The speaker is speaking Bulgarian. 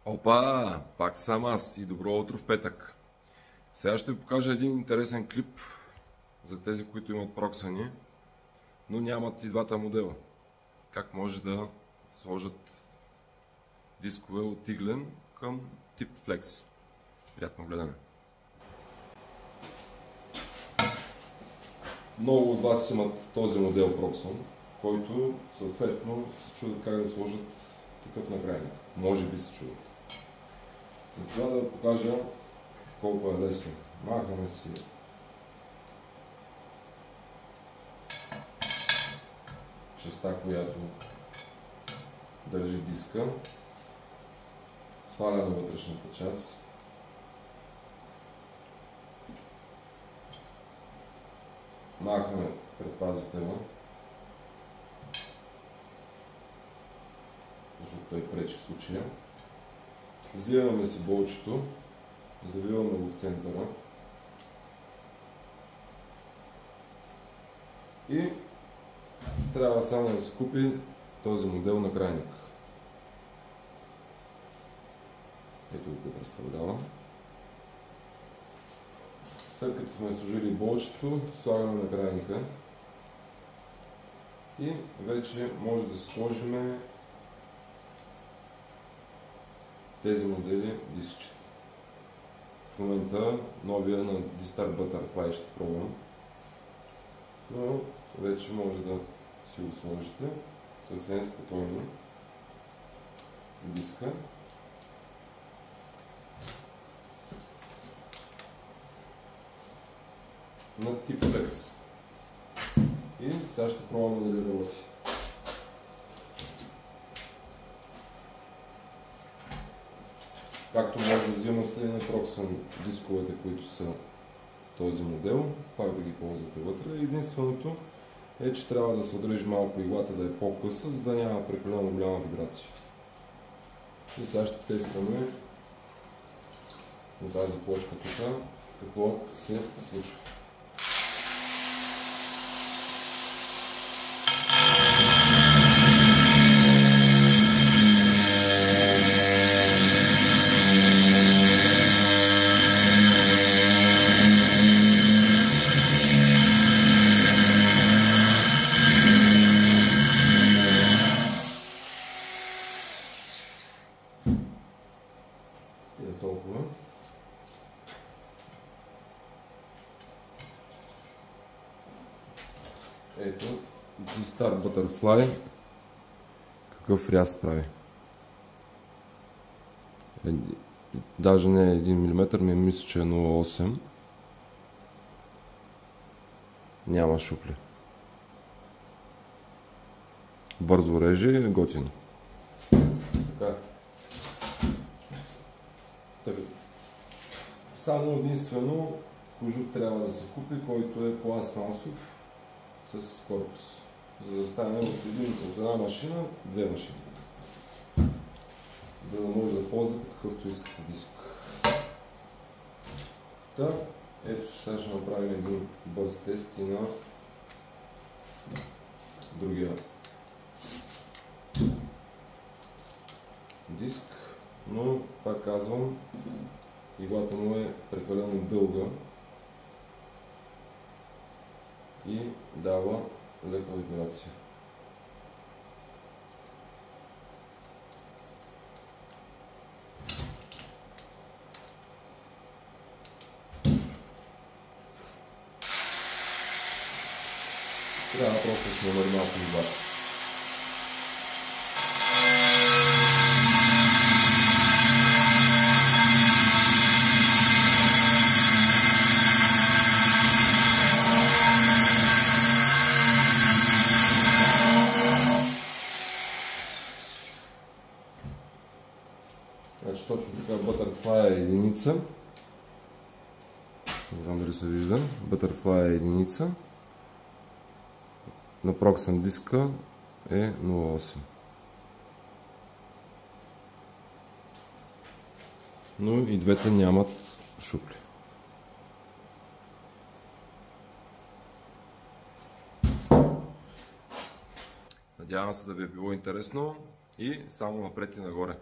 Опа! Пак съм аз и добро утро в петък. Сега ще ви покажа един интересен клип за тези, които имат проксани, но нямат и двата модела. Как може да сложат дискове от иглен към тип флекс. Приятно гледане. Много от вас имат този модел проксан, който съответно се чудят как да сложат такъв накрайник. Може би се чудят. Затова да покажа колко е лесно. Махаме си частта, която държи диска. Сваляме вътрешната част. Махаме предпазителя, защото той пречи в случая. Взимаме си болчето, завиваме го в центъра и трябва само да се купи този модел на крайник. Ето го представлява. След като сме сложили болчето, слагаме на крайника и вече може да се сложим тези модели дискчета. В момента новия на D-Star Butterfly ще пробвам, но вече може да си го сложите съвсем спокойно диска. На тип флекс. И сега ще пробваме дали да работи. Както може да взимате на проксан дисковете, които са този модел, пак да ги ползвате вътре. Единственото е, че трябва да се отреже малко иглата, да е по-къса, за да няма прекалено голяма вибрация. И сега ще тестваме на тази плочка тук какво се случва. Толкова. Ето, D-Star Butterfly какъв ряст прави. Даже не е 1 мм, ми мисля, че е 0,8. Няма шупли. Бързо реже, готино. Така. Само единствено кожух трябва да се купи, който е пластмасов с корпус, за да стане от една машина, две машини, за да може да ползвате какъвто искате диск. Та, ето сега ще направим един бърз тест и на другия диск, но пак казвам, иглата му е прекалено дълга и дава лека вибрация. Трябва просто да се намери малко вибрация. Значи точно така Butterfly е единица. Не знам дали се вижда. Butterfly е единица. На проксан диска е 0,8. Но и двете нямат шупли. Надявам се да ви е било интересно и само напред и нагоре.